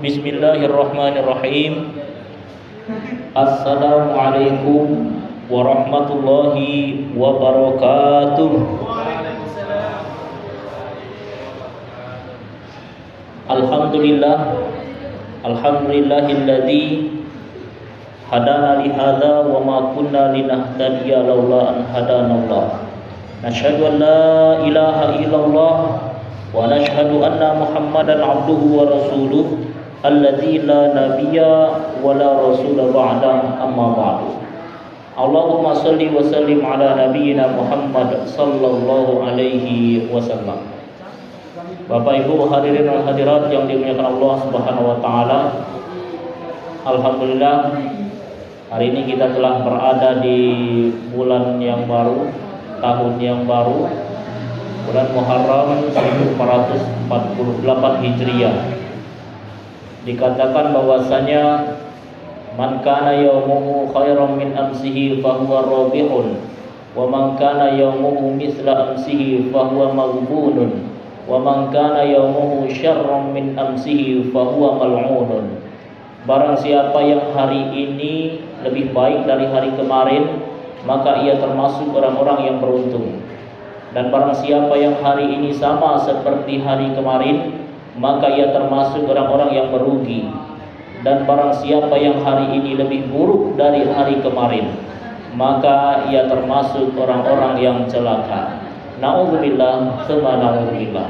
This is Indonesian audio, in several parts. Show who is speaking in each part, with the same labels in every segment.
Speaker 1: Bismillahirrahmanirrahim. Assalamualaikum warahmatullahi wabarakatuh. Alhamdulillah, alhamdulillahilladzi hadana li hadza wa ma kunna linahtadiya laula an hadanallah. Nashhadu an la ilaha illallah wa nashhadu anna Muhammadan abduhu wa rasuluh alladzi la nabiyya wa la rasula ba'da, amma ba'du. Allahumma shalli wa sallim ala nabiyyina Muhammad sallallahu alaihi wasallam. Bapak Ibu hadirin dan hadirat yang dimuliakan Allah Subhanahu wa taala. Alhamdulillah, hari ini kita telah berada di bulan yang baru, tahun yang baru, bulan Muharram 1448 Hijriah. Dikatakan bahwasanya man kana yaumuhu khairan min amsihi fahuwa rabihun, wa man kana yaumuhu mithla amsihi fahuwa maghbunun, wa man kana yaumuhu syarran min amsihi fahuwa mal'unun. Barang siapa yang hari ini lebih baik dari hari kemarin, maka ia termasuk orang-orang yang beruntung. Dan barang siapa yang hari ini sama seperti hari kemarin, maka ia termasuk orang-orang yang merugi. Dan barang siapa yang hari ini lebih buruk dari hari kemarin, maka ia termasuk orang-orang yang celaka. Na'udzubillah, tsumma na'udzubillah.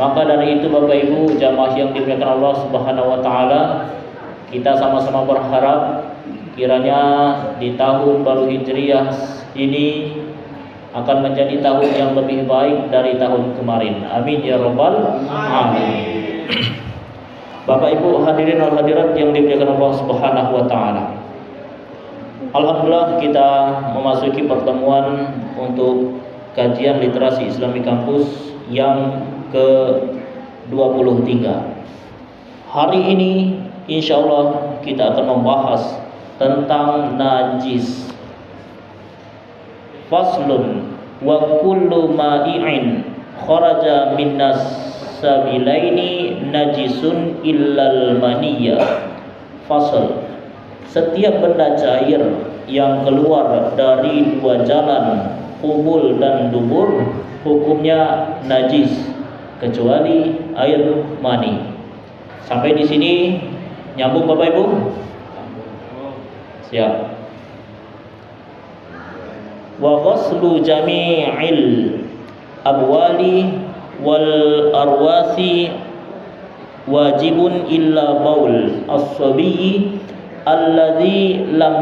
Speaker 1: Maka dari itu Bapak Ibu jamaah yang dimuliakan Allah Subhanahu wa taala, kita sama-sama berharap kiranya di tahun baru Hijriah ini akan menjadi tahun yang lebih baik dari tahun kemarin. Amin ya rabbal alamin. Bapak Ibu hadirin dan hadirat yang dimuliakan Allah Subhanahu wa taala. Alhamdulillah kita memasuki pertemuan untuk kajian literasi Islami kampus yang ke-23. Hari ini insyaallah kita akan membahas tentang najis. Faslun wa kullu ma'i'in kharaja minnas sabilaini najisun illal maniyya. Fasl, setiap benda cair yang keluar dari dua jalan, qubul dan dubur, hukumnya najis kecuali air mani. Sampai di sini nyambung Bapak Ibu? Siap. Wa ghuslu jami'il abwali wal arwasi wajibun illa baul as-sabiyyi alladhi lam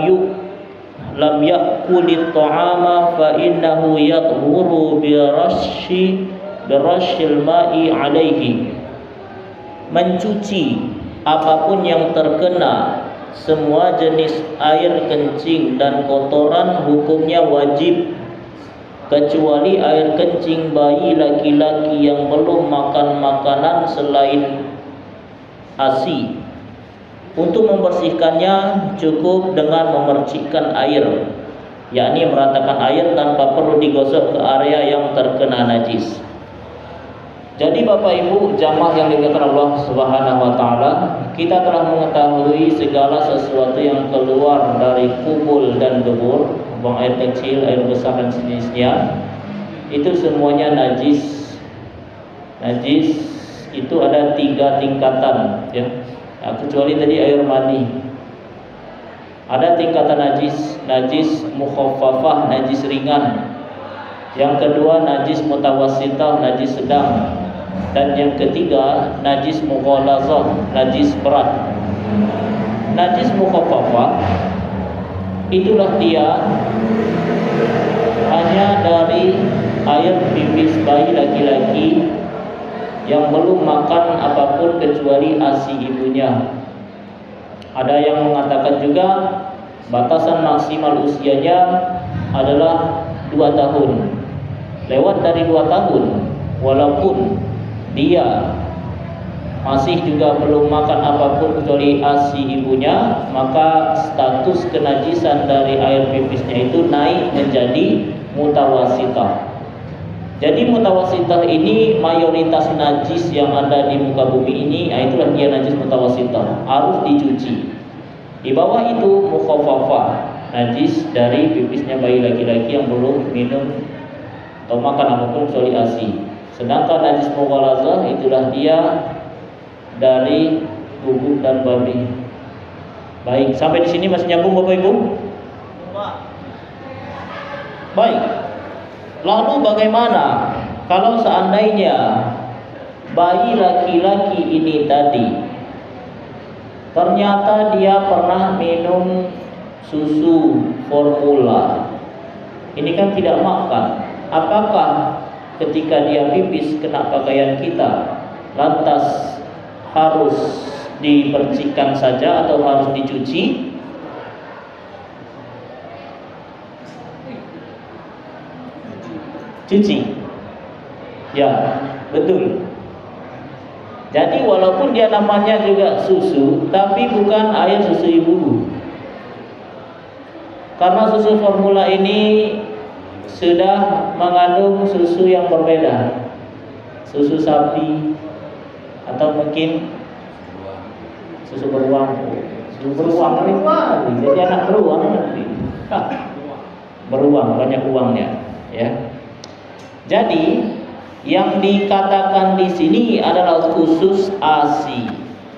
Speaker 1: ya'kuli at-ta'ama fa innahu yadhuru birashil ma'i alaihi. Mencuci apapun yang terkena semua jenis air kencing dan kotoran hukumnya wajib kecuali air kencing bayi laki-laki yang belum makan makanan selain ASI. Untuk membersihkannya cukup dengan memercikkan air, yakni meratakan air tanpa perlu digosok ke area yang terkena najis. Jadi Bapak Ibu jamaah yang dimuliakan Allah Subhanahu wa taala, kita telah mengetahui segala sesuatu yang keluar dari kubul dan dubur, buang air kecil, air besar dan sejenisnya, itu semuanya najis. Najis itu ada 3 tingkatan, ya. Kecuali tadi air mani. Ada tingkatan najis, najis mukhaffafah, najis ringan. Yang kedua najis mutawassithah, najis sedang. Dan yang ketiga najis mughalazah, najis berat. Najis mukhaffafah itulah dia hanya dari air pipis bayi laki-laki yang belum makan apapun kecuali ASI ibunya. Ada yang mengatakan juga batasan maksimal usianya adalah 2 tahun. Lewat dari 2 tahun, walaupun dia masih juga belum makan apapun kecuali ASI ibunya, maka status kenajisan dari air pipisnya itu naik menjadi mutawassithah. Jadi mutawasitah ini mayoritas najis yang ada di muka bumi ini, itulah dia najis mutawasitah, harus dicuci. Di bawah itu mukhaffafah, najis dari pipisnya bayi laki-laki yang belum minum atau makan apapun kecuali ASI. Sedangkan najis mughalazah itulah dia dari bubuk dan babi. Baik, sampai di sini masih nyambung Bapak Ibu? Baik. Lalu bagaimana kalau seandainya bayi laki-laki ini tadi ternyata dia pernah minum susu formula? Ini kan tidak makan. Apakah ketika dia pipis kena pakaian kita lantas harus dipercikan saja atau harus dicuci? Cuci. Ya, betul. Jadi walaupun dia namanya juga susu, tapi bukan air susu ibu. Karena susu formula ini sudah mengandung susu yang berbeda. Susu sapi atau mungkin susu beruang. Susu beruang ini jadi anak beruang nanti. Beruang banyak uangnya, ya. Jadi yang dikatakan di sini adalah khusus ASI.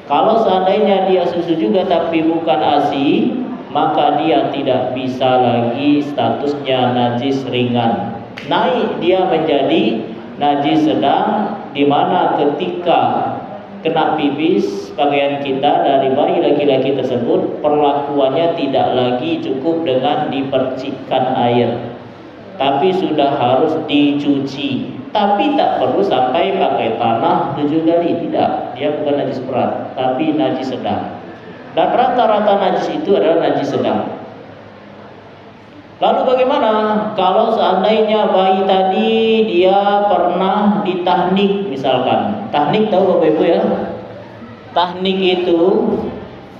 Speaker 1: Kalau seandainya dia susu juga tapi bukan ASI, maka dia tidak bisa lagi statusnya najis ringan. Naik dia menjadi najis sedang, di mana ketika kena pipis pakaian kita dari bayi laki-laki tersebut, perlakuannya tidak lagi cukup dengan dipercikkan air, tapi sudah harus dicuci. Tapi tak perlu sampai pakai tanah 7 kali, tidak. Dia bukan najis berat, tapi najis sedang. Dan rata-rata najis itu adalah najis sedang. Lalu bagaimana kalau seandainya bayi tadi dia pernah ditahnik misalkan? Tahnik tahu Bapak Ibu ya? Tahnik itu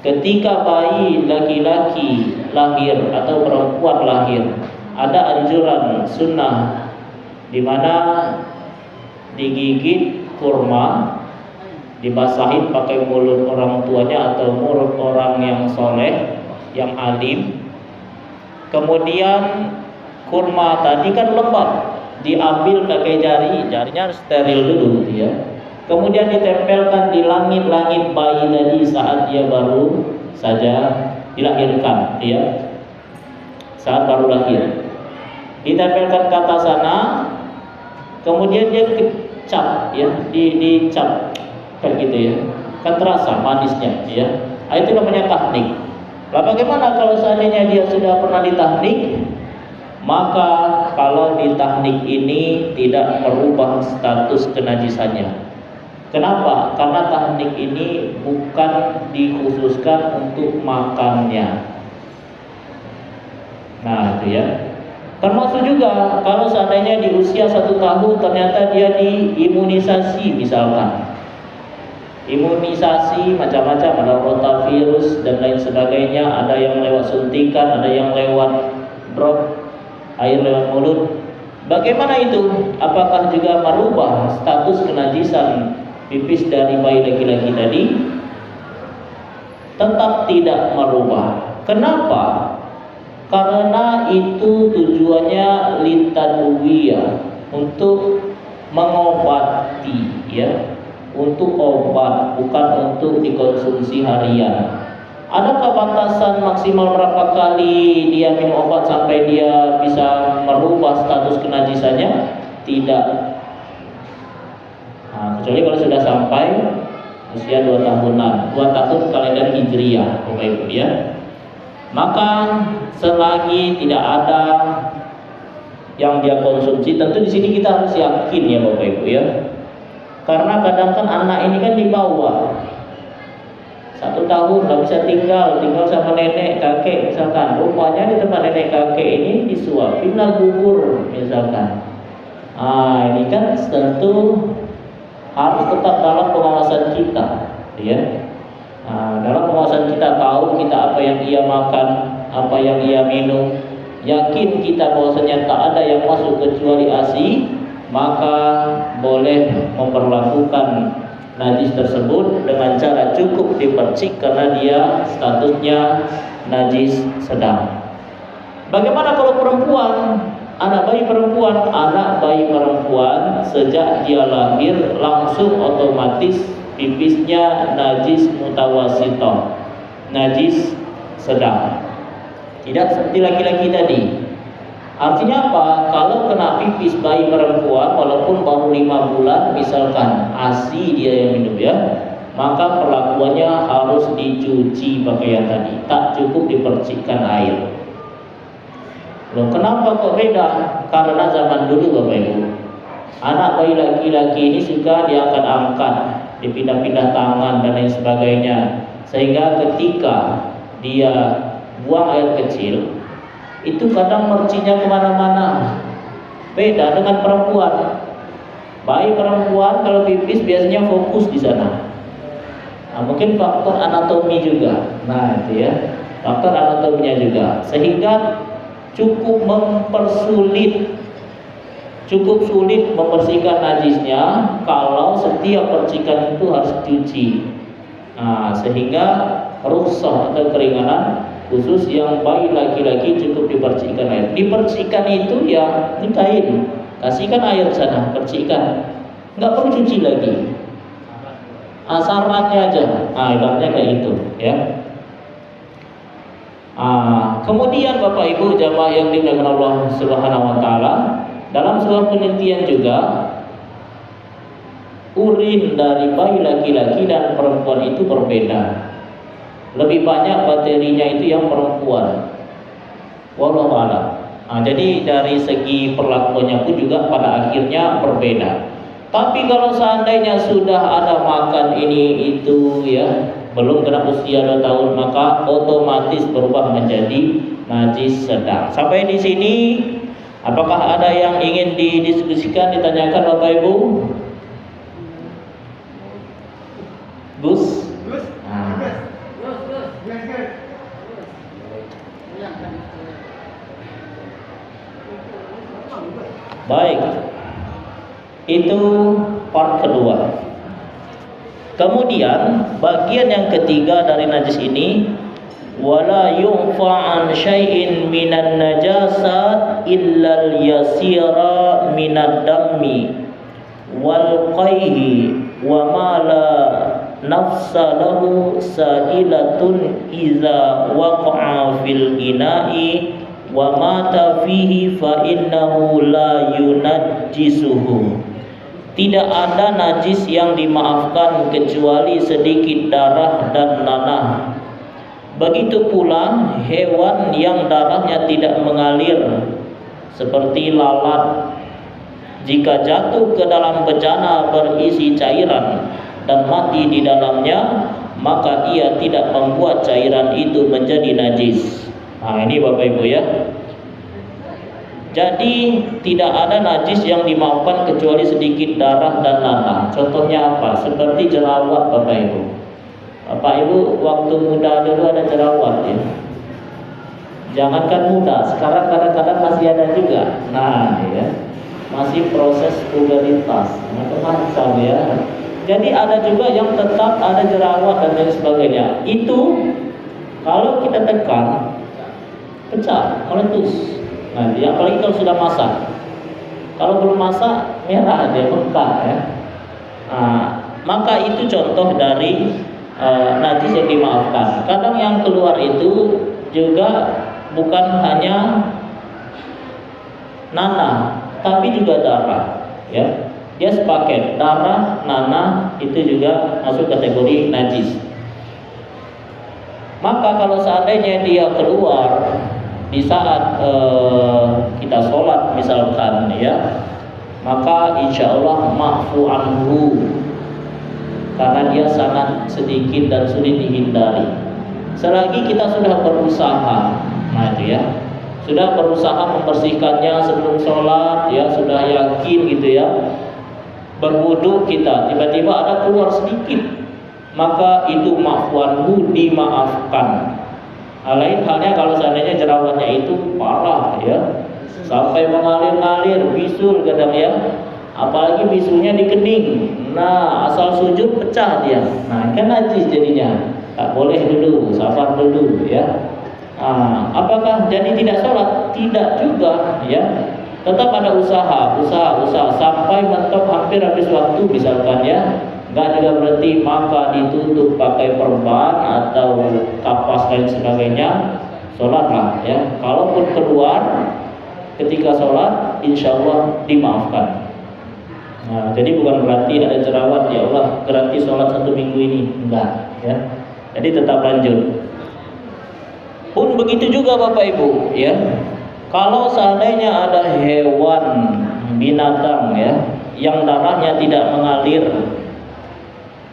Speaker 1: ketika bayi laki-laki lahir atau perempuan lahir, ada anjuran sunnah di mana digigit kurma, dibasahin pakai mulut orang tuanya atau mulut orang yang soleh, yang alim. Kemudian kurma tadi kan lembab, diambil pakai jarinya steril dulu gitu ya. Kemudian ditempelkan di langit-langit bayi tadi saat dia baru saja dilahirkan, ya, saat baru lahir. Ditempelkan ke atas sana, kemudian dia dicap, ya, dicap kayak gitu ya, kan terasa manisnya, ya. Itu namanya tahnik. Lah bagaimana kalau seandainya dia sudah pernah ditahnik? Maka kalau ditahnik ini tidak merubah status kenajisannya. Kenapa? Karena tahnik ini bukan dikhususkan untuk makannya. Nah itu ya. Termasuk juga kalau seandainya di usia 1 tahun ternyata dia diimunisasi misalkan. Imunisasi macam-macam, ada rotavirus dan lain sebagainya, ada yang lewat suntikan, ada yang lewat drop air lewat mulut. Bagaimana itu? Apakah juga merubah status kenajisan pipis dari bayi laki-laki tadi? Tetap tidak merubah. Kenapa? Karena itu tujuannya litadwiyah, untuk mengobati, ya, untuk obat, bukan untuk dikonsumsi harian. Adakah batasan maksimal berapa kali dia minum obat sampai dia bisa merubah status kenajisannya? Tidak. Nah, kecuali kalau sudah sampai usia 2 tahunan, 2 tahun kalender Hijriah, Bapak Ibu, ya. Maka selagi tidak ada yang dia konsumsi, tentu di sini kita harus yakin ya Bapak Ibu, ya. Karena kadang kan anak ini kan dibawa 1 tahun nggak bisa tinggal sama nenek kakek misalkan, rupanya di tempat nenek kakek ini disuapin lah bubur misalkan. Ini kan tentu harus tetap dalam pengawasan kita, ya. Dalam pengawasan kita, tahu kita apa yang ia makan, apa yang ia minum, yakin kita bahwasanya tak ada yang masuk kecuali ASI. maka boleh memperlakukan najis tersebut dengan cara cukup dipercik karena dia statusnya najis sedang. Bagaimana kalau perempuan, anak bayi perempuan? Anak bayi perempuan sejak dia lahir langsung otomatis pipisnya najis mutawasithah, najis sedang. Tidak seperti laki-laki tadi. Artinya apa? Kalau kena pipis bayi perempuan walaupun baru 5 bulan, misalkan ASI dia yang minum ya, maka perlakuannya harus dicuci pakaian tadi, tak cukup dipercikkan air. Loh, kenapa kok beda? Karena zaman dulu Bapak Ibu, anak bayi laki-laki ini suka diangkat-angkat, dipindah-pindah tangan dan lain sebagainya, sehingga ketika dia buang air kecil itu kadang mercinya kemana-mana. Beda dengan perempuan. Bayi perempuan kalau pipis biasanya fokus di sana. Nah, mungkin faktor anatomi juga. Nah, itu ya, faktor anatominya juga, sehingga cukup sulit membersihkan najisnya kalau setiap percikan itu harus dicuci. Nah, sehingga rukhsah atau keringanan khusus yang bayi laki-laki cukup dipercikkan air. Dipercikkan itu ya ini kain, kasihkan air sana, percikan, nggak perlu cuci lagi. Syaratnya aja, ibaratnya kayak itu ya. Kemudian Bapak Ibu jamaah yang dimuliakan Allah Subhanahu wa taala, dalam sebuah penelitian juga urin dari bayi laki-laki dan perempuan itu berbeda. Lebih banyak bakterinya itu yang perempuan. Wallahu a'lam. Jadi dari segi perlakuannya pun juga pada akhirnya berbeda. Tapi kalau seandainya sudah ada makan ini itu ya, belum genap usia 2 tahun, maka otomatis berubah menjadi najis sedang. Sampai di sini apakah ada yang ingin didiskusikan, ditanyakan Bapak Ibu? Gus? Baik, itu part kedua. Kemudian bagian yang ketiga dari najis ini, wala yunfa'an syai'in minan najasat illal yasira minad dammi wal qayhi wa ma la nafsa lahu sa'ilatun iza waqa'a fil ina'i wa mata fihi fa innahu la yunajjisuhu. Tidak ada najis yang dimaafkan kecuali sedikit darah dan nanah. Begitu pula hewan yang darahnya tidak mengalir seperti lalat, jika jatuh ke dalam bejana berisi cairan dan mati di dalamnya, maka ia tidak membuat cairan itu menjadi najis. Nah, ini Bapak Ibu ya. Jadi tidak ada najis yang dimaafkan kecuali sedikit darah dan nanah. Contohnya apa? Seperti jerawat Bapak Ibu. Bapak Ibu waktu muda dulu ada jerawat ya. Jangankan muda, sekarang kadang-kadang masih ada juga. Nah ya, masih proses puberitas, macam-macam ya. Jadi ada juga yang tetap ada jerawat dan lain sebagainya. Itu kalau kita tekan pecah, meletus. Nah, apalagi kalau sudah masak. Kalau belum masak, merah dia, bengkak ya. Nah, maka itu contoh dari najis yang dimaafkan. Kadang yang keluar itu juga bukan hanya nanah, tapi juga darah. Ya, dia sepaket, darah, nanah itu juga masuk kategori najis. Maka kalau seandainya dia keluar di saat kita sholat misalkan ya, maka insya Allah ma'fu anhu, karena dia sangat sedikit dan sulit dihindari. Selagi kita sudah berusaha, nah itu ya, sudah berusaha membersihkannya sebelum sholat ya, sudah yakin gitu ya, berwudu kita tiba-tiba ada keluar sedikit, maka itu ma'fu anhu, dimaafkan. Lain halnya kalau seandainya jerawatnya itu parah ya, sampai mengalir-ngalir, bisul kadang ya, apalagi bisunya di kening. Nah, asal sujud pecah dia. Nah, kan najis jadinya. Tak boleh dulu, sabar dulu ya. Apakah jadi tidak sholat? Tidak juga ya. Tetap ada usaha sampai mentok hampir habis waktu misalkan ya. Enggak juga berarti maka ditutup pakai perban atau kapas dan sebagainya. Sholatlah ya. Kalaupun keluar ketika sholat, insya Allah dimaafkan. Nah, jadi bukan berarti ada jerawat ya Allah gratis sholat 1 minggu ini, enggak ya. Jadi tetap lanjut. Pun begitu juga Bapak Ibu ya. Kalau seandainya ada hewan binatang ya yang darahnya tidak mengalir,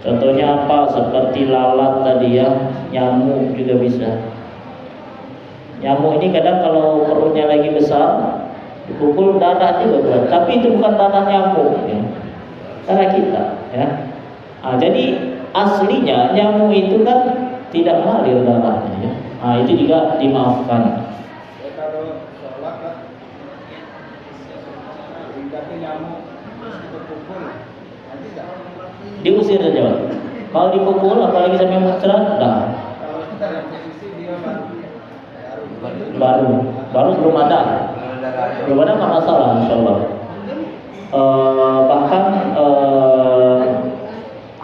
Speaker 1: contohnya apa? Seperti lalat tadi ya, nyamuk juga bisa. Nyamuk ini kadang kalau perutnya lagi besar dipukul darah juga berat. Tapi itu bukan darah nyamuk ya, darah kita ya. Jadi aslinya nyamuk itu kan tidak mengalir darahnya ya. Itu juga dimaafkan.
Speaker 2: Kalau sholat kan nyamuk dipukul, nanti
Speaker 1: diusir saja. Kalau dipukul apalagi sampai muncrat, dah.
Speaker 2: Kalau kita yang posisi dia
Speaker 1: baru belum ada nggak masalah insya Allah. Bahkan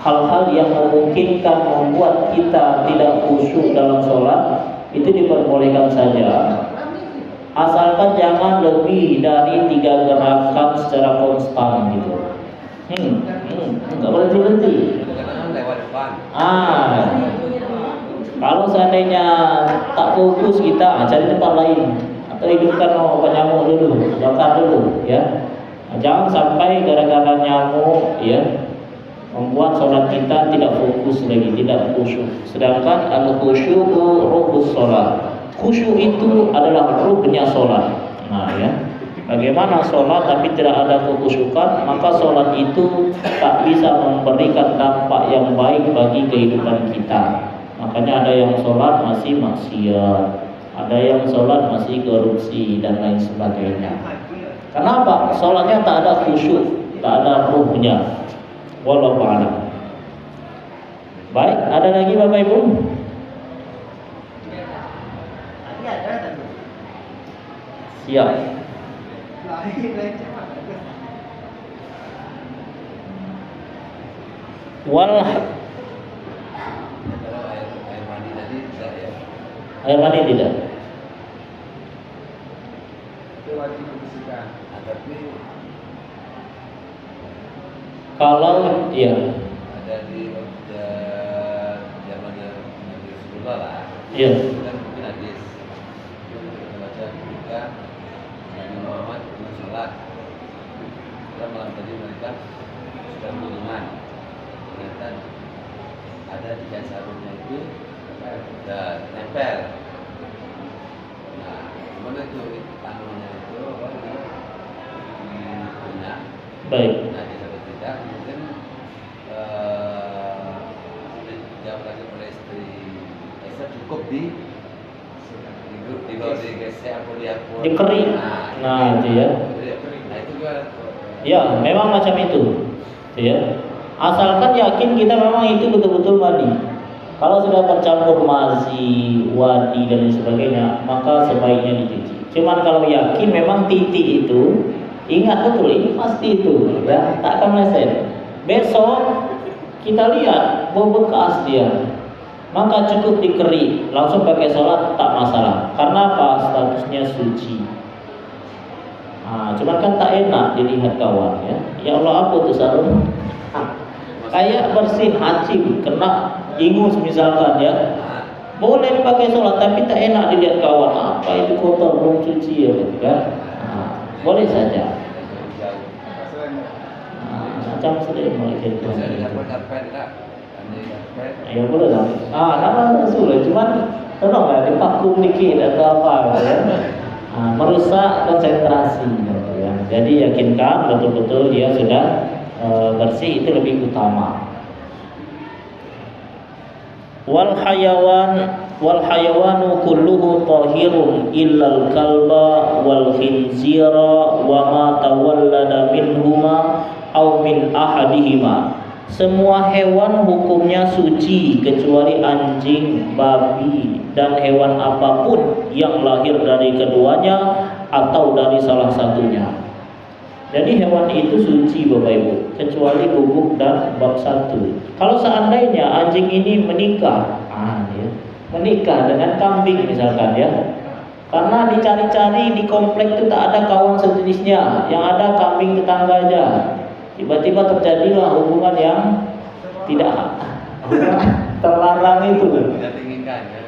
Speaker 1: hal-hal yang memungkinkan membuat kita tidak khusyuk dalam sholat itu diperbolehkan saja, asalkan jangan lebih dari 3 gerakan secara konstan gitu. Nggak boleh berhenti. Kalau seandainya tak fokus kita cari tempat lain atau hidupkan nyamuk dulu, bakar dulu ya. Jangan sampai gara-gara nyamuk ya membuat sholat kita tidak fokus lagi, tidak khusyuk. Sedangkan al-khusyu'u ruhus sholat. Khusyuk itu adalah ruhnya sholat. Nah ya, bagaimana sholat tapi tidak ada kekhusyukan, maka sholat itu tak bisa memberikan dampak yang baik bagi kehidupan kita. Makanya ada yang sholat masih maksiat, ada yang sholat masih korupsi dan lain sebagainya. Kenapa? Sholatnya tak ada khusyuk, tak ada ruhnya. Wallahu a'lam. Baik, ada lagi Bapak Ibu? Siap. Air mani tidak.
Speaker 2: itu wajib dibersihkan.
Speaker 3: Tapi
Speaker 1: kalau iya
Speaker 3: ada di zaman Nabi Rasulullah lah.
Speaker 1: Iya.
Speaker 3: Kan mungkin hadis kita baca ketika Nabi Muhammad sholat, kita malam tadi mereka sudah mengingat ternyata ada di kain sarungnya itu dan nempel. Nah, gimana itu tangannya itu punya.
Speaker 1: Baik.
Speaker 3: Nah, di satu tidak mungkin dijawab lagi oleh istri Aisyah cukup di gesek atau
Speaker 1: Dikering. Nah, itu ya.
Speaker 3: Nah, itu juga
Speaker 1: Ya, memang macam itu. Ya. Asalkan yakin kita memang itu betul-betul mandi. Kalau sudah bercampur mazi, wadi dan sebagainya, maka sebaiknya dicuci. Cuman kalau yakin memang titik itu, ingat betul ini pasti itu, ya, tak akan meleset. Besok kita lihat bekas dia, maka cukup dikeri, langsung pakai sholat tak masalah. Karena apa? Statusnya suci. Cuman kan tak enak dilihat kawan ya. Ya Allah, apa tuh sarung? Kayak bersin hacim, kena ingus misalkan ya. Boleh dipakai sholat tapi tak enak dilihat kawan. Apa itu kotor belum cuci ya kan? Boleh saja. Macam sedih mulai ya boleh lah. Nama sulit, cuman tolong ya dipakum dikit atau apa ya. Merusak konsentrasi gitu ya. Jadi yakinkan betul-betul dia sudah bersih, itu lebih utama. Wal hayawan wal hayawanu kulluhu tahirun illal kalba wal khinzira wa ma tawallada minhuma aw min ahadihima. Semua hewan hukumnya suci kecuali anjing, babi, dan hewan apapun yang lahir dari keduanya atau dari salah satunya. Jadi hewan itu suci Bapak Ibu, kecuali bubuk dan bab satu. Kalau seandainya anjing ini menikah, menikah dengan kambing misalkan ya, karena dicari-cari di komplek itu tak ada kawan sejenisnya, yang ada kambing tetangga aja. Tiba-tiba terjadilah hubungan yang tidak terlarang itu.
Speaker 3: Tidak diinginkan ya.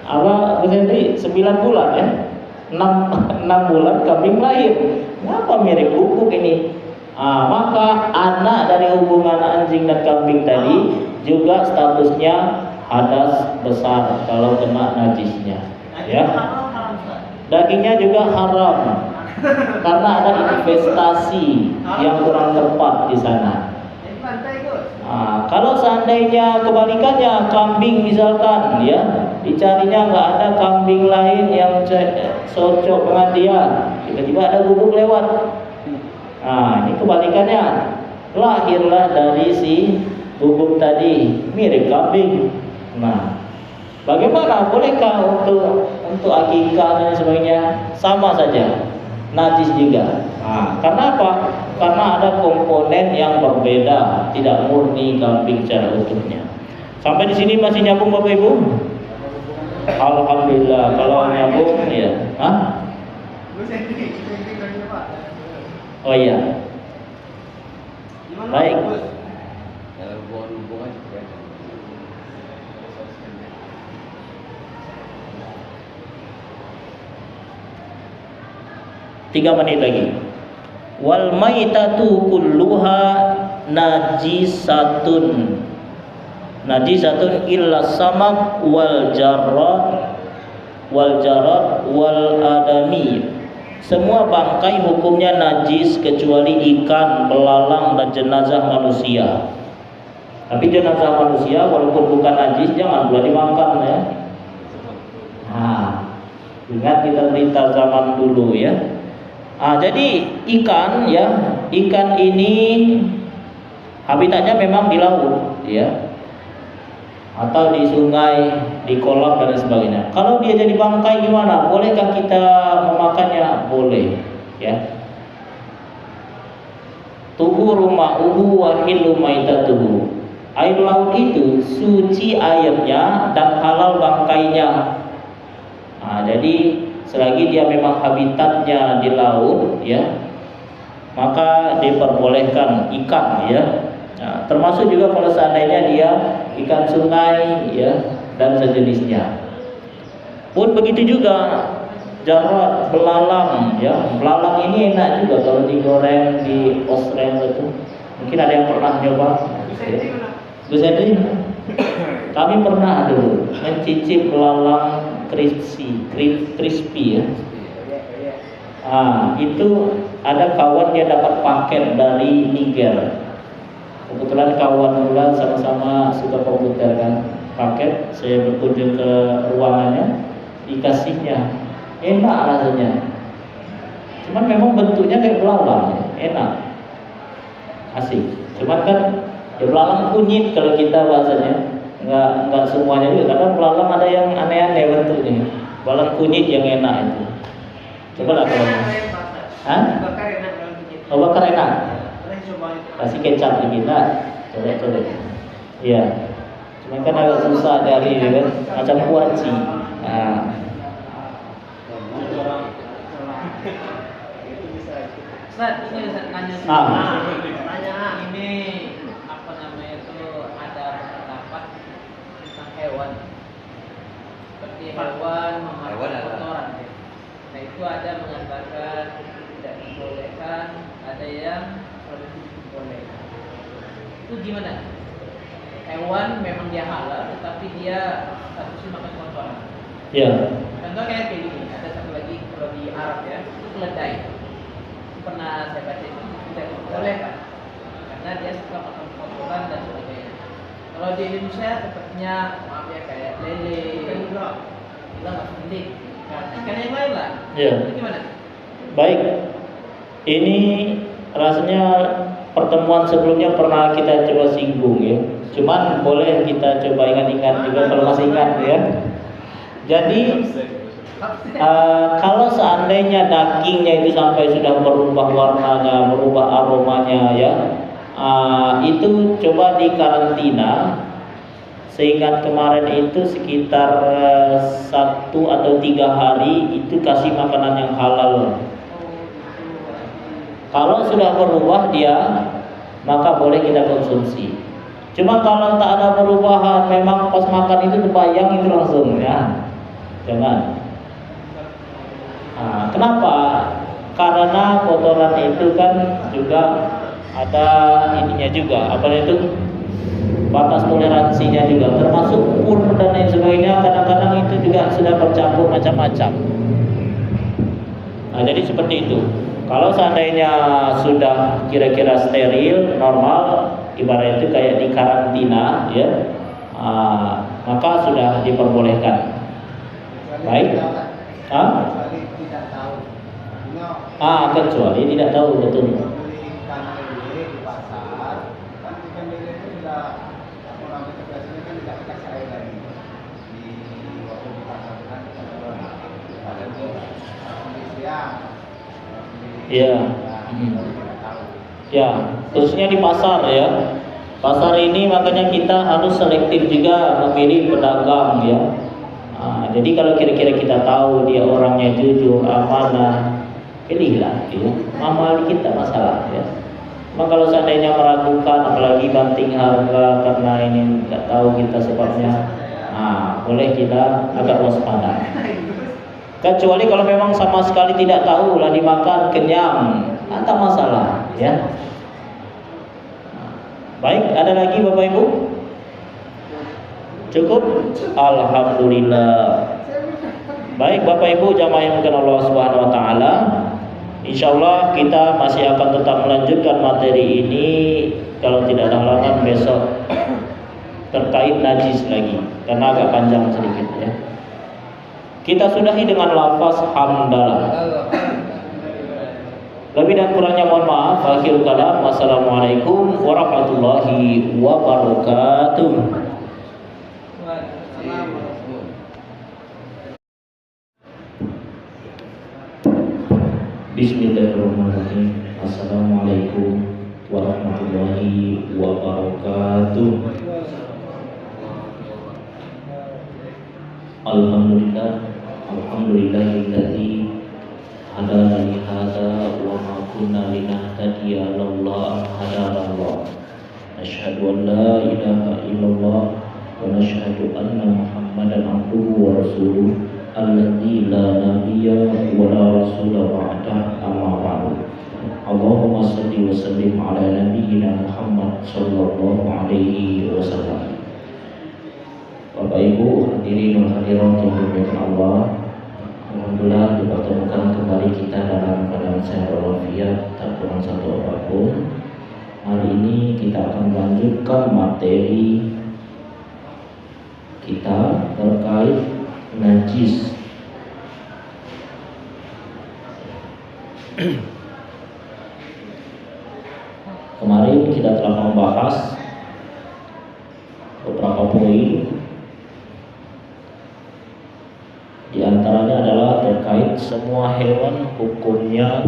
Speaker 1: Apa berarti 9 bulan ya? 6 bulan kambing lahir. Kenapa mirip bubuk ini? Maka anak dari hubungan anjing dan kambing tadi juga statusnya hadas besar kalau kena najisnya. Ya. Dagingnya juga haram karena ada investasi yang kurang tepat di sana. Kalau seandainya kebalikannya, kambing misalkan ya, dicarinya nggak ada kambing lain yang cocok dengan dia, tiba-tiba ada bubuk lewat. Ini kebalikannya, lahirlah dari si bubuk tadi mirip kambing. Bagaimana? Bolehkah untuk akikah dan sebagainya? Sama saja, najis juga. Karena apa? Karena ada komponen yang berbeda, tidak murni kambing secara utuhnya. Sampai di sini masih nyambung Bapak Ibu? Alhamdulillah. Kalau nyambung ya. Oh iya. Baik.
Speaker 3: Dalam hubungan juga.
Speaker 1: 3 menit lagi. Wal maitatu kulluha najisatun. Najisatun illa samak wal jarad wal adami. Semua bangkai hukumnya najis kecuali ikan, belalang dan jenazah manusia. Tapi jenazah manusia walaupun bukan najis jangan pula dimakan ya. Ingat kita cerita zaman dulu ya. Jadi ikan ya, ikan ini habitatnya memang di laut ya, atau di sungai, di kolam dan sebagainya. Kalau dia jadi bangkai gimana? Bolehkah kita memakannya? Boleh ya. Tuhuru ma'uhu wa hillu maitatuhu. Air laut itu suci airnya dan halal bangkainya. Jadi selagi dia memang habitatnya di laut ya, maka diperbolehkan ikan ya. Termasuk juga kalau seandainya dia ikan sungai ya dan sejenisnya. Pun begitu juga jarad, belalang ya. Belalang ini enak juga kalau digoreng di osreng itu. Mungkin ada yang pernah coba. Gus Henry, kami pernah dulu mencicip belalang crispy ya. Itu ada kawan dia dapat paket dari Niger. Kebetulan kawan bulan sama-sama suka komputer kan. Paket, saya berkunjung ke ruangannya, dikasihnya, enak rasanya. Cuman memang bentuknya kayak belalang ya, enak, asik. Cuman kan ya belalang kunyit kalau kita bahasanya. Enggak semuanya juga, karena belalang ada yang aneh-aneh bentuknya. Belalang kunyit yang enak itu. Coba lah kalau bakar enak kalau kunyit. Bakar enak. Kasih kecap dikit lah. Coba. Iya. Cuma kan agak susah dari kan, macam kuaci.
Speaker 4: Ustaz, ini Ustaz nanya ini apa namanya itu, ada pendapat tentang hewan seperti hewan memakan kotoran. Nah itu ada mengatakan tidak dibolehkan, ada yang boleh. Itu gimana? Hewan memang dia halal, tetapi dia statusnya makan kotoran.
Speaker 1: Iya.
Speaker 4: Contoh kayak gini, ada satu lagi kalau di Arab ya, itu keledai. Pernah saya baca itu tidak dibolehkan karena dia suka makan kotoran dan sebagainya. Kalau di Indonesia sepertinya maaf ya kayak lele, ikan nila masuk penting. Ikan yang lain lah.
Speaker 1: Ya.
Speaker 4: Itu gimana?
Speaker 1: Baik. Ini rasanya pertemuan sebelumnya pernah kita coba singgung ya. Cuman boleh kita coba ingat-ingat juga kalau masih ingat ya. Jadi kalau seandainya dagingnya itu sampai sudah berubah warnanya, berubah aromanya ya, itu coba dikarantina. Seingat kemarin itu sekitar 1 atau 3 hari itu kasih makanan yang halal. Kalau sudah berubah dia, maka boleh kita konsumsi. Cuma kalau tak ada perubahan, memang pas makan itu terbayang itu langsung ya, jangan. Kenapa? Karena kotoran itu kan juga ada ininya juga, apa itu? Batas toleransinya juga, termasuk pur dan lain sebagainya. Kadang-kadang itu juga sudah bercampur macam-macam. Jadi seperti itu. Kalau seandainya sudah kira-kira steril, normal, ibarat itu kayak di karantina, ya, maka sudah diperbolehkan. Baik.
Speaker 2: Kecuali tidak tahu.
Speaker 1: Kecuali tidak tahu betul.
Speaker 2: Beli ikan lele di pasar, kan ikan lele itu sudah orang itu biasanya kan tidak dikasih air lagi. Di waktu di pasar kan kita jual. Ada itu beli siang.
Speaker 1: Iya.
Speaker 2: Tidak tahu.
Speaker 1: Ya, khususnya di pasar ya. Pasar ini makanya kita harus selektif juga memilih pedagang ya. Jadi kalau kira-kira kita tahu dia orangnya jujur, amanah, pilihlah ya. Amal kita masalah ya. Cuma kalau seandainya meragukan, apalagi banting harga karena ini nggak tahu kita sebabnya, boleh kita agak waspada. Kecuali kalau memang sama sekali tidak tahu lah dimakan kenyang, tak masalah ya. Baik, ada lagi Bapak Ibu? Cukup? Alhamdulillah. Baik Bapak Ibu jamaah yang dimuliakan Allah Subhanahu wa taala. Insyaallah kita masih akan tetap melanjutkan materi ini kalau tidak ada halangan besok terkait najis lagi karena agak panjang sedikit ya. Kita sudahi dengan lafaz hamdalah. Lebih dan kurangnya mohon maaf. Akhirul kalam. Wassalamualaikum warahmatullahi wabarakatuh. Bismillahirrahmanirrahim. Assalamualaikum warahmatullahi wabarakatuh. Alhamdulillahilladzi hadana li hadza wa ma kunna linahtadiya laula an hadana Allah. Asyhadu an la ilaha illallah wa nashhadu anna Muhammadan abduhu wa rasuluh alladzi la nabiyya wa la rasula ba'dah, amma ba'du. Allahumma shalli wa sallim ala nabiyyina Muhammad sallallahu alaihi wasallam. Bapak Ibu hadirin dan hadirat yang dimuliakan Allah, alhamdulillah dipertemukan kembali kita dalam keadaan sehat walafiat, tak kurang satu apapun. Hari ini kita akan melanjutkan materi kita terkait najis. Kemarin kita telah membahas beberapa poin. Di antaranya adalah terkait semua hewan hukumnya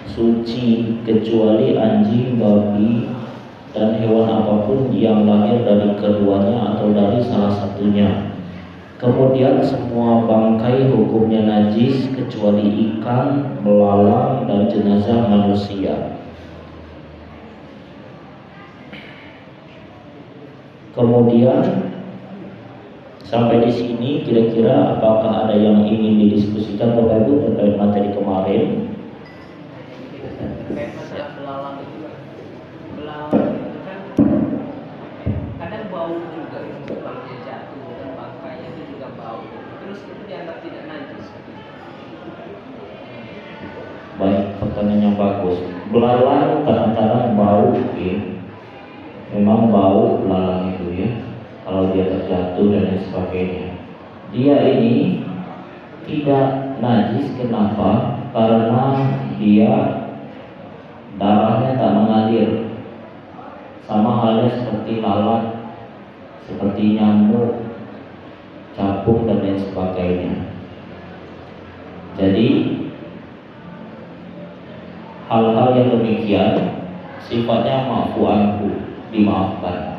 Speaker 1: suci kecuali anjing, babi, dan hewan apapun yang lahir dari keduanya atau dari salah satunya. Kemudian semua bangkai hukumnya najis kecuali ikan, belalang, dan jenazah manusia. Kemudian sampai di sini kira-kira apakah ada yang ingin didiskusikan Bapak Ibu terkait materi kemarin?
Speaker 4: Kayak masalah belalang itu kan kadang bau juga itu kalau dia jatuh dan bangkainya itu juga bau. Terus itu dianggap tidak najis.
Speaker 1: Baik, pertanyaan yang bagus. Belalang kadang-kadang bau, ya. Memang bau belalang itu ya. kalau dia terjatuh dan lain sebagainya. Dia ini tidak najis, kenapa? Karena dia darahnya tak mengalir, sama halnya seperti lalat, seperti nyamuk, capung dan lain sebagainya. Jadi hal-hal yang demikian sifatnya maafu anhu, dimaafkan.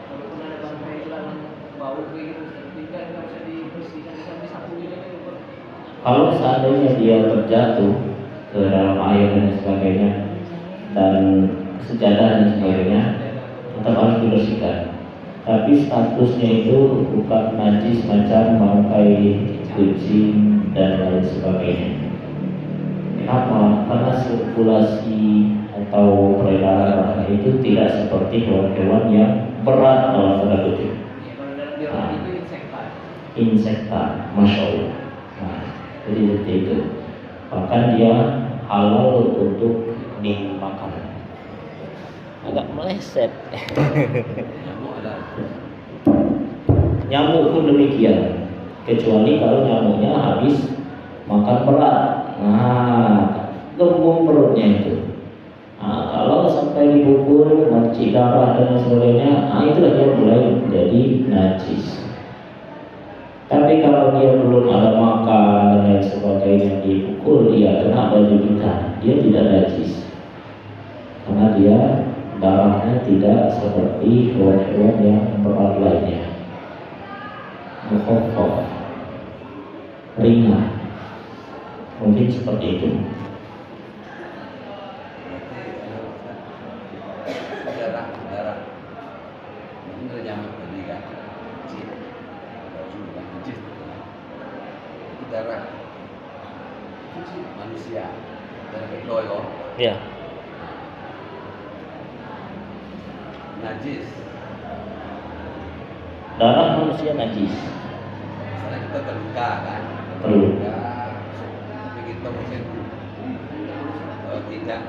Speaker 4: Walaupun ada bangkai dalam bau kayak gitu, tidak bisa dibersihkan, bisa disapu gitu.
Speaker 1: Kalau seandainya dia terjatuh ke dalam air dan sebagainya dan sejadah dan sebagainya, tetap harus dibersihkan. Tapi statusnya itu bukan najis macam bangkai kucing dan lain sebagainya. Kenapa? Karena sirkulasi atau peredaran itu tidak seperti hewan-hewan yang berat dalam tanda kutip.
Speaker 4: Ya, kalau itu insekta.
Speaker 1: Insekta, masya Allah. Nah, jadi seperti itu. Bahkan dia halal untuk dimakan. Agak meleset.
Speaker 3: Nyamuk ada.
Speaker 1: Nyamuk pun demikian, kecuali kalau nyamuknya habis makan berat. Nah, gembung perutnya itu. Nah, kalau sampai dipukul, mercik darah dan sebagainya, nah itulah dia mulai menjadi najis. Tapi kalau dia belum ada makan dan lain sebagainya, dipukul, dia kena baju kita, dia tidak najis. Karena dia darahnya tidak seperti hewan-hewan yang berat lainnya. Mukhaffaf, ringan, mungkin seperti itu.
Speaker 3: Darah. Ini ada nyamuk tadi kan. Kecil. Baju bukan kecil. Itu darah. Kecil manusia. Darah kedoi kok.
Speaker 1: Ya,
Speaker 3: Najis.
Speaker 1: darah manusia najis.
Speaker 3: Misalnya kita terluka kan.
Speaker 1: Terluka.
Speaker 3: Tapi kita mungkin tidak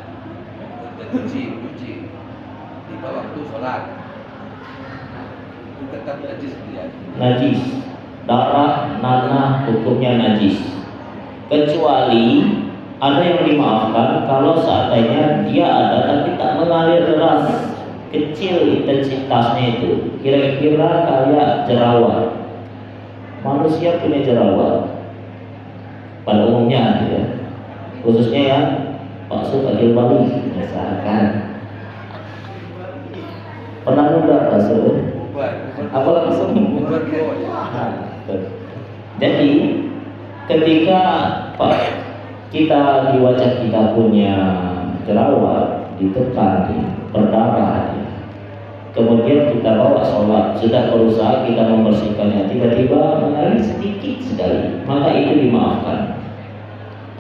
Speaker 3: cuci di waktu sholat. Itu tetap najis dia.
Speaker 1: Najis, darah nanah hukumnya najis. Kecuali ada yang dimaafkan kalau seandainya dia ada tapi tak mengalir deras, kecil intensitasnya itu, kira-kira kayak jerawat. Manusia punya jerawat pada umumnya ya, khususnya yang bakso kecil Bali misalkan. Pernah muda bakso? Apa langsung? Jadi ketika kita di wajah kita punya jerawat, ditekan, berdarah, kemudian kita bawa sholat, sudah berusaha kita membersihkannya, tiba-tiba mengalir sedikit sekali, maka itu dimaafkan.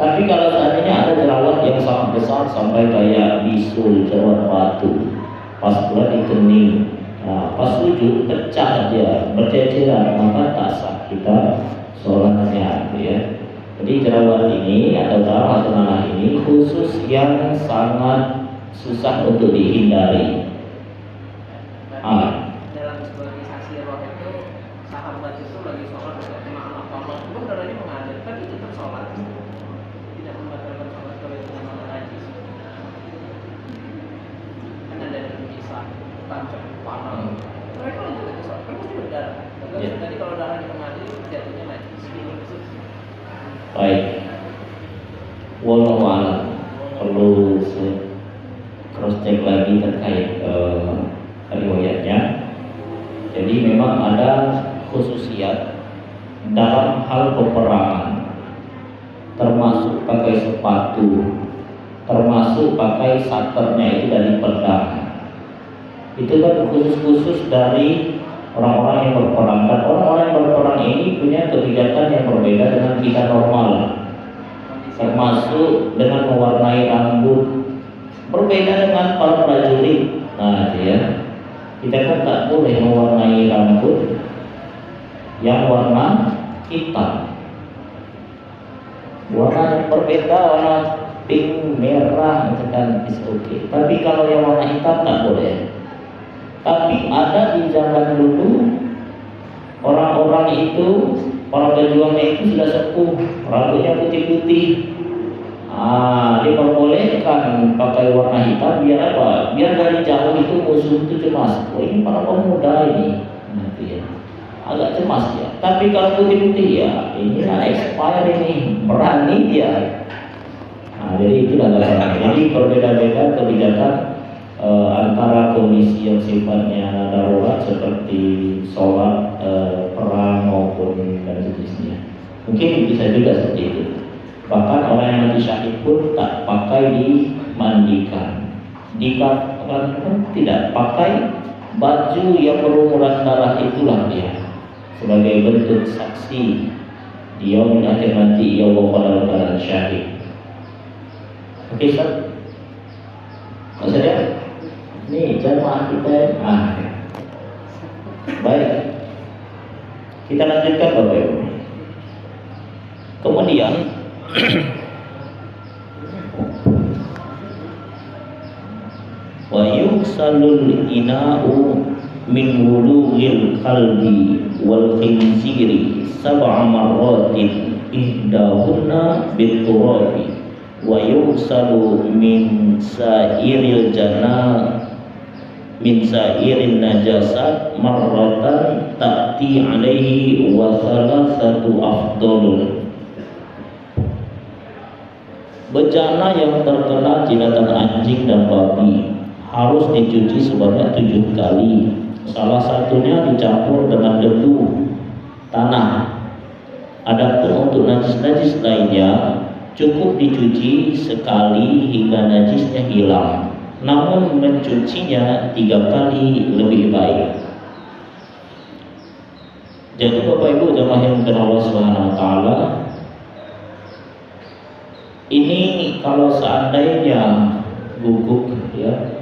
Speaker 1: Tapi kalau seandainya ada jerawat yang sangat besar sampai kayak bisul, jerawat batu, pas pula di kening, nah, pas sujud pecah dia, berceceran, maka tak sah kita sholatnya, ya. Jadi jerawat ini atau darah atau nanah ini khusus yang sangat susah untuk dihindari.
Speaker 4: Dalam sebagai saksi roh itu, sahabat itu lagi sholat tidak kena anak paman, itu darahnya mengalir, tapi tetap sholat. Tidak membatalkan sholat kalau itu memang najis. Kan ada yang bisa tancap panah. Mereka lanjut ke sholat, kan mesti berdarah. Jadi kalau darahnya mengalir, jatuhnya najis.
Speaker 1: Baik, wallahu a'lam. Perlu cross check lagi terkait riwayatnya. Jadi memang ada khususiat dalam hal peperangan, termasuk pakai sepatu, termasuk pakai saternya itu dari pedang. Itu kan khusus-khusus dari orang-orang yang berperang. Dan orang-orang yang berperang ini punya kebijakan yang berbeda dengan kita normal, termasuk dengan mewarnai rambut, berbeda dengan para prajurit. Nah, ya, kita kan tak boleh mewarnai rambut yang warna hitam. Warna yang berbeda, warna pink, merah, misalkan is okay. Tapi kalau yang warna hitam tak boleh. Tapi ada di zaman dulu orang-orang itu, para pejuangnya itu sudah sepuh, rambutnya putih-putih. Diperbolehkan pakai warna hitam biar apa? Biar dari jauh itu musuh itu cemas. Oh, ini para pemuda ini, gitu ya. Agak cemas ya. Tapi kalau putih-putih ya, ini expired ini, berani dia. Jadi itulah dasarnya. Jadi berbeda-beda kebijakan antara kondisi yang sifatnya darurat seperti sholat, perang maupun dan sejenisnya. Mungkin bisa juga seperti itu. Bahkan orang yang mati syahid pun tak pakai dimandikan, dikatakan pun tidak pakai baju yang berumuran darah, itulah dia sebagai bentuk saksi dia di akhir nanti ia wafat dalam syahid. Oke, Ustaz? Maksudnya ini jamaah kita. Baik, kita lanjutkan Bapak Ibu. Kemudian wa yusalul ina'u min wulughil qalbi wal khinziri sab'a marratin ihdahunna biturabi wa yusalu min sairil najasat marratan ta'ti alaihi wa salasatu afdalun. Bejana yang terkena jilatan anjing dan babi harus dicuci sebanyak 7 kali. Salah satunya dicampur dengan debu tanah. Adapun untuk najis-najis lainnya cukup dicuci sekali hingga najisnya hilang. Namun mencucinya 3 kali lebih baik. Jadi Bapak Ibu jemaah yang dimuliakan Allah Subhanahu wa taala, ini kalau seandainya guguk ya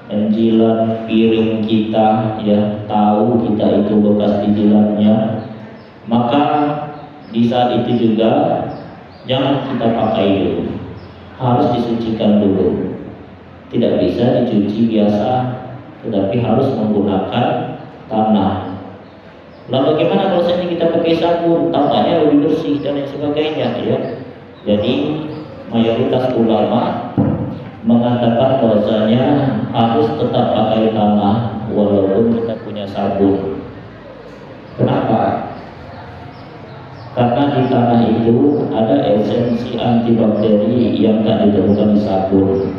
Speaker 1: menjilat piring kita ya, tahu kita itu bekas dijilatnya, maka di saat itu juga jangan kita pakai dulu, harus disucikan dulu. Tidak bisa dicuci biasa, tetapi harus menggunakan tanah. Lalu bagaimana kalau misalnya kita pakai sabun, tampaknya lebih bersih dan lain sebagainya ya. Jadi mayoritas ulama mengatakan bahwasanya harus tetap pakai tanah walaupun kita punya sabun. Kenapa? Karena di tanah itu ada esensi antibakteri yang tak ditemukan di sabun.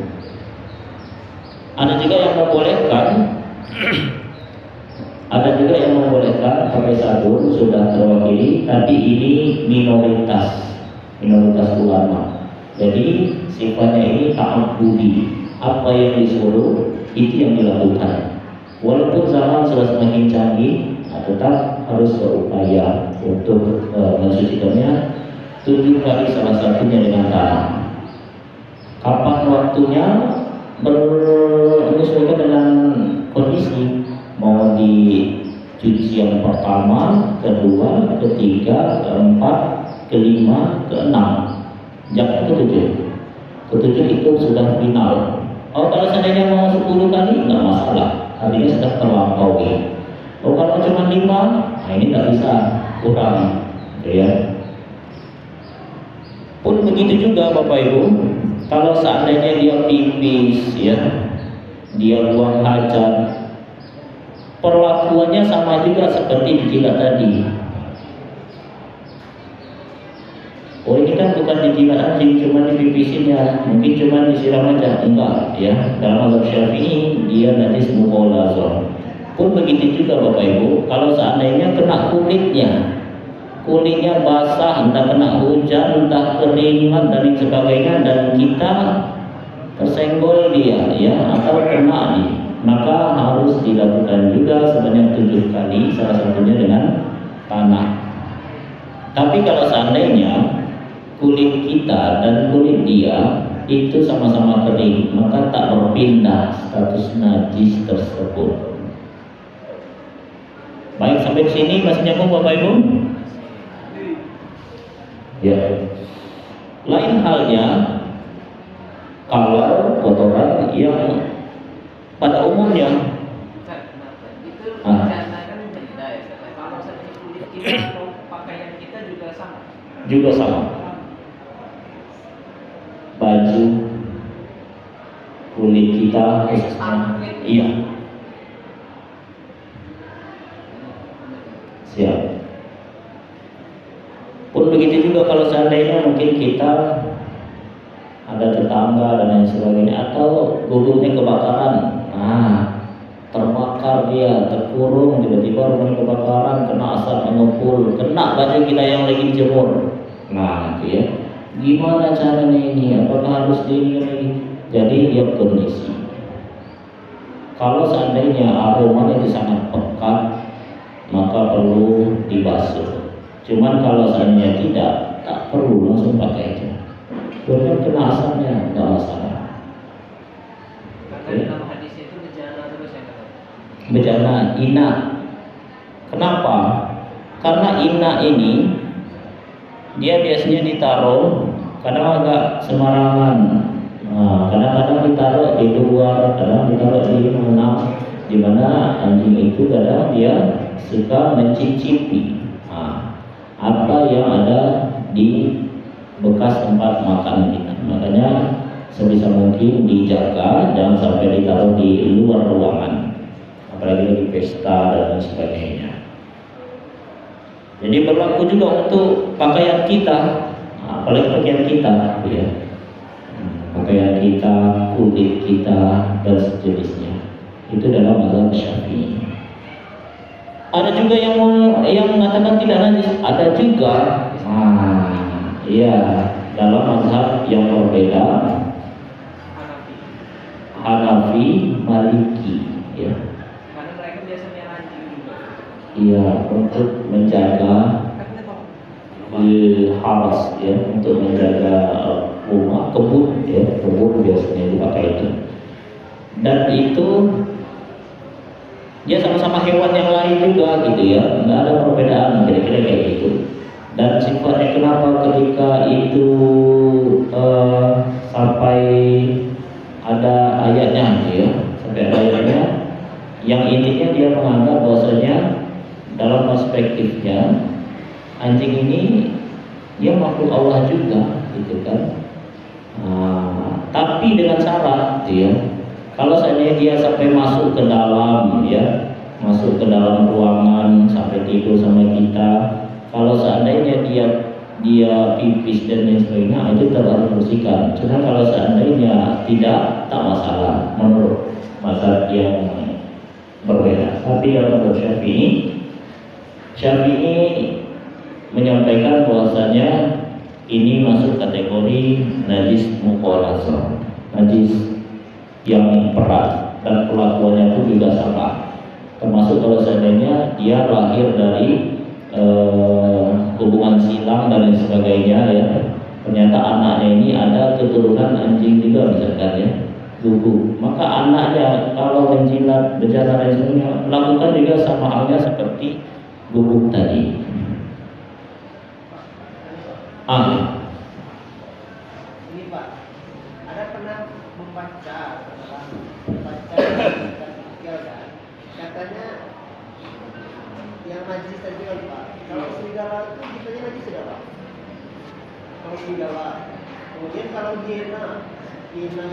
Speaker 1: Ada juga yang membolehkan pakai sabun sudah terwakili, tapi ini minoritas ulama. Jadi sifatnya ini ta'abbudi, apa yang disuruh itu yang dilakukan. Walaupun zaman sudah semakin canggih, tetap harus berupaya untuk mensucikannya 7 kali, salah satunya dengan tanah. Kapan waktunya menyesuaikan dengan kondisi, mau dicuci yang pertama, kedua, ketiga, keempat, kelima, keenam, jangan ketujuh itu sudah final. Kalau seandainya mau 10 kali nggak masalah, artinya sudah terlampaui. Kalau cuma 5, ini tak bisa, kurang, ya. Pun begitu juga Bapak Ibu, kalau seandainya dia pipis, ya, dia buang hajat, perlakuannya sama juga seperti dijilat tadi. Oh, ini kan bukan dijilat anjing, cuma dipipisin ya, mungkin cuma disiram aja, enggak, ya. Dalam mazhab Syafi'i dia nanti muqallazah. Pun begitu juga Bapak Ibu, kalau seandainya kena kulitnya basah, entah kena hujan, entah keringat dan sebagainya, dan kita tersenggol dia, ya, atau kena dia, maka harus dilakukan juga sebanyak 7 kali, salah satunya dengan tanah. Tapi kalau seandainya kulit kita dan kulit dia itu sama-sama kering, maka tak berpindah status najis tersebut. Baik, sampai di sini masih nyambung Bapak Ibu? Ya. Lain halnya kalau kotoran yang pada umumnya
Speaker 4: bejana kan beda ya. Kalau seperti kulit kita atau pakaian kita juga sama.
Speaker 1: Juga sama. Baju kulit kita khususnya, iya. Siap. Pun begitu juga kalau seandainya mungkin kita ada tetangga dan lain sebagainya, atau gulungnya kebakaran, terbakar dia, terkurung, tiba-tiba rumahnya kebakaran, kena asap mengumpul, kena baju kita yang lagi dijemur. Nah, itu ya. Gimana caranya ini? Apakah harus ini? Jadi dia kondisi. Kalau seandainya aromanya itu sangat pekat, maka perlu dibasuh. Cuman kalau seandainya tidak, tak perlu, langsung pakai aja. Bahkan kena asapnya, nggak masalah.
Speaker 4: Karena dalam hadis itu bejana terus ya kata.
Speaker 1: Bejana, ina. Kenapa? Karena ina ini dia biasanya ditaruh kadang agak sembarangan. Kadang-kadang ditaruh di luar, kadang ditaruh di mana anjing itu kadang dia suka mencicipi apa yang ada di bekas tempat makan kita. Makanya sebisa mungkin dijaga, jangan sampai ditaruh di luar ruangan, apalagi di pesta dan sebagainya. Jadi berlaku juga untuk pakaian kita, apalagi pakaian kita, ya. Pakaian kita, kulit kita dan sejenisnya. Itu dalam mazhab Syafi'i. Ada juga yang mengatakan tidak najis, ada juga. Iya, dalam mazhab yang berbeda, Hanafi, Maliki, ya.
Speaker 4: Karena mereka biasanya anjing juga.
Speaker 1: Iya, untuk menjaga haras, ya, untuk menjaga rumah, kebun, ya, kebun biasanya dipakai itu. Dan itu dia sama-sama hewan yang lain juga, gitu ya, nggak ada perbedaan, kira-kira kayak gitu. Dan sifatnya kenapa ketika itu sampai ada ayatnya, gitu ya, sampai ada ayatnya, yang intinya dia menganggap bahwasanya dalam perspektifnya anjing ini dia makhluk Allah juga, gitu kan. Tapi dengan syarat, gitu ya. Kalau seandainya dia sampai masuk ke dalam, ya, masuk ke dalam ruangan sampai tidur sama kita, kalau seandainya dia pipis dan lain sebagainya, itu harus bersihkan. Cuma kalau seandainya tidak, tak masalah menurut mazhab yang berbeda. Tapi dalam mazhab Syafi'i menyampaikan bahwasanya ini masuk kategori najis mukhalazah, najis yang berat, dan perlakuannya pun juga sama. Termasuk kalau seandainya dia lahir dari hubungan silang dan lain sebagainya, ya. Ternyata anaknya ini ada keturunan anjing juga misalkan, ya, gugu. Maka anaknya kalau menjilat, berjalan dan sebagainya, melakukan juga sama halnya seperti gugu tadi.
Speaker 2: Ini Pak, ada pernah membaca kan? Katanya yang najis tadi kan Pak, kalau serigala itu kitanya najis tidak Pak? Kalau serigala, kemudian kalau hiena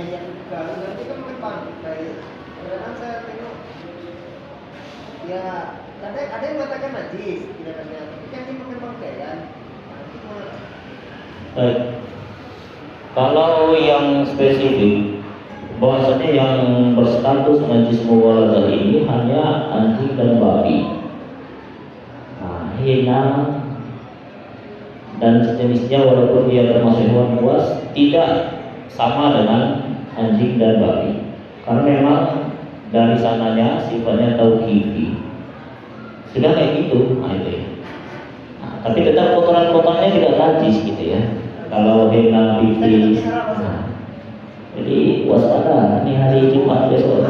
Speaker 2: yang kalau nanti kan makan pantai. Kadang saya tengok, ya ada yang mengatakan najis, tidak ada, tapi kan dia makan pakaian.
Speaker 1: Baik. Kalau yang spesifik, bahwasanya yang berstatus najis mukhalazah ini hanya anjing dan babi. Hiena dan sejenisnya, walaupun dia termasuk hewan buas, tidak sama dengan anjing dan babi, karena memang dari sananya sifatnya tauqifi. Sudah kayak gitu, itu ya. Tapi tetap kotoran-kotorannya tidak najis, gitu ya. Kalau hiena, pipis, jadi waspada. Ini hari Jumat besok.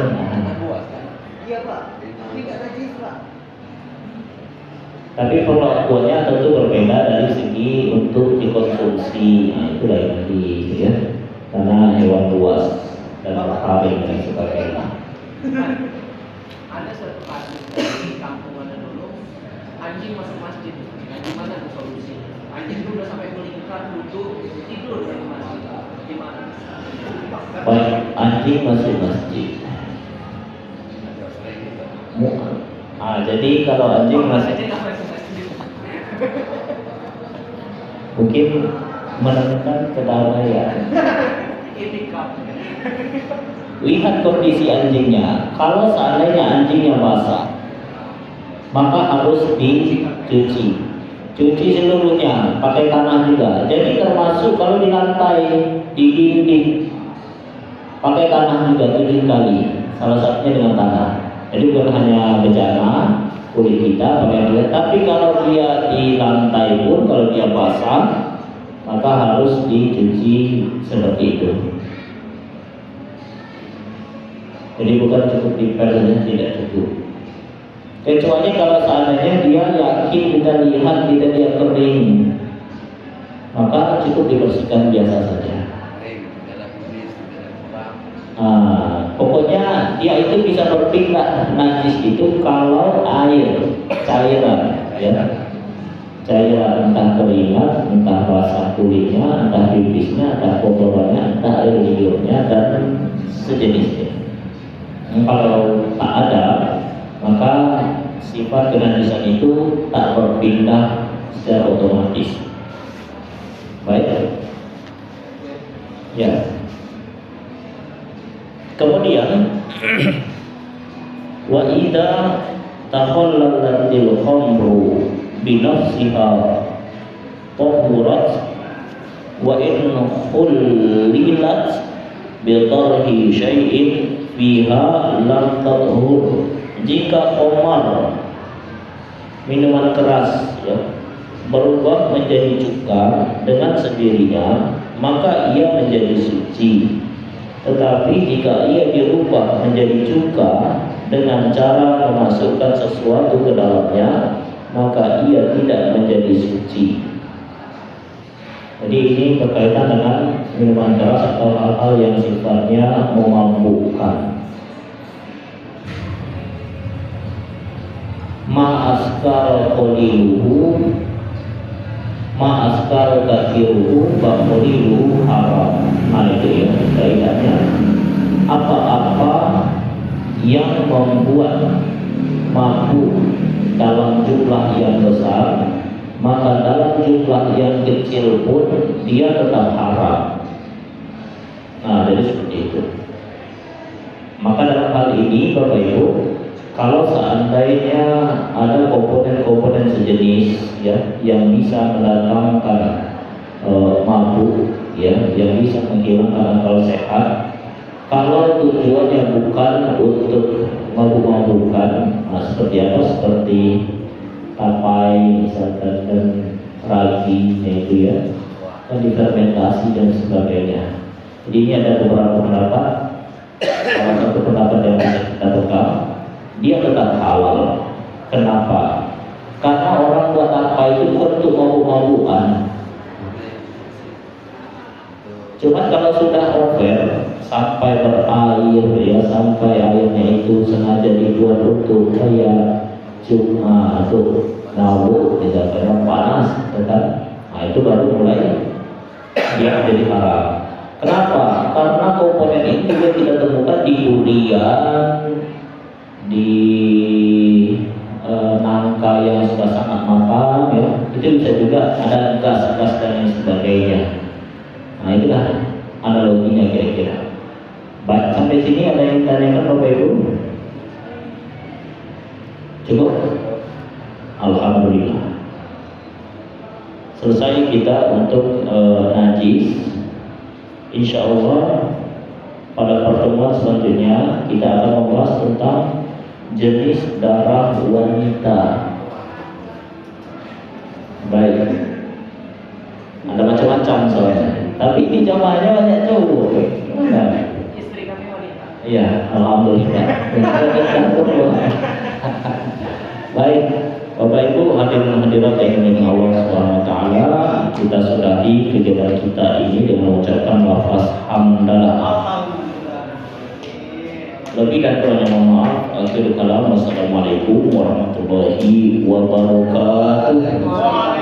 Speaker 2: Iya Pak, tapi nggak najis Pak.
Speaker 1: Tapi perlakuannya tentu berbeda dari segi untuk dikonsumsi. Itu lain lagi, gitu ya. Karena hewan buas dan harim dan sebagainya.
Speaker 4: Ada satu kasus di kampung mana dulu, anjing masuk masjid. Nah, gimana tuh solusinya? Anjing tuh udah sampai melingkar, duduk, tidur di masjid. Gimana?
Speaker 1: Baik, anjing masuk masjid. Jadi kalau anjing masuk, mungkin menemukan kedamaian. Lihat kondisi anjingnya. Kalau seandainya anjingnya basah, maka harus dicuci. Cuci seluruhnya, pakai tanah juga. Jadi termasuk kalau di lantai, di dinding, pakai tanah juga 7 kali. Salah satunya dengan tanah. Jadi bukan hanya bejana kulit kita pakai dia, tapi kalau dia di lantai pun kalau dia basah, maka harus dicuci seperti itu. Jadi bukan cukup dipel saja, tidak cukup. Kecuali kalau seandainya dia yakin kita lihat dia kering, maka cukup dibersihkan biasa saja. Pokoknya dia itu bisa berpindah najis itu kalau air, cairan, ya, cairan entah keringat, entah basah kulitnya, entah pipisnya, entah kotorannya, entah air liurnya dan sejenisnya. Kalau tak ada, maka sifat kenajisan itu tak berpindah secara otomatis. Baik, ya. Kemudian wa idza takhallalatil khamru bi nafsiha tahurat wa in khullilat bi tarhi syai'in fiha lam tathur. Jika khamar, minuman keras, ya, berubah menjadi cuka dengan sendirinya, maka ia menjadi suci. Tetapi jika ia dirubah menjadi cuka dengan cara memasukkan sesuatu ke dalamnya, maka ia tidak menjadi suci. Jadi ini berkaitan dengan minuman keras atau hal-hal yang sifatnya memabukkan. Ma'askar qaliluhu ma'askar kathiruhu ba'qaliluhu haram. Nah itu ya kaidahnya. Apa-apa yang membuat mabuk dalam jumlah yang besar, maka dalam jumlah yang kecil pun dia tetap haram. Nah jadi seperti itu. Maka dalam hal ini Bapak Ibu, kalau seandainya ada komponen-komponen sejenis, ya, yang bisa mendatangkan mabuk, ya, yang bisa menghilangkan akal sehat, kalau tujuannya bukan untuk mabuk-mabukan, nah, seperti apa? Seperti tapai, misalkan, dan raginya itu, ya, kan difermentasi dan sebagainya. Jadi ini ada beberapa pendapat. Salah satu pendapat yang bisa kita pegang, dia tetap halal. Kenapa? Karena orang buat apa itu bukan untuk mabuk-mabukan. Cuma kalau sudah over sampai berair, ya, sampai airnya itu sengaja dibuat untuk kayak cuma atau mabuk, tidak karena panas, kan? Nah itu baru mulai dia jadi haram. Kenapa? Karena komponen ini juga kita temukan di durian, di nangka yang sudah sangat matang, ya, itu bisa juga ada gas-gas dan lain sebagainya. Nah itulah analoginya kira-kira. Baik, sampai sini ada yang tanyakan Bapak Ibu? Cukup? Alhamdulillah. Selesai kita untuk najis. Insya Allah pada pertemuan selanjutnya kita akan membahas tentang jenis darah wanita. Baik, ada macam-macam soalnya. Tapi ini jamaahnya banyak cowok.
Speaker 4: Istri kami wanita.
Speaker 1: Iya, alhamdulillah. Baik, Bapak Ibu hadirin hadirat yang dimiliki Allah SWT, kita sudahi kegiatan kita ini dengan mengucapkan lafaz hamdalah. Lebih dan kurangnya mohon maaf. akhir kalam. Wassalamualaikum warahmatullahi wabarakatuh.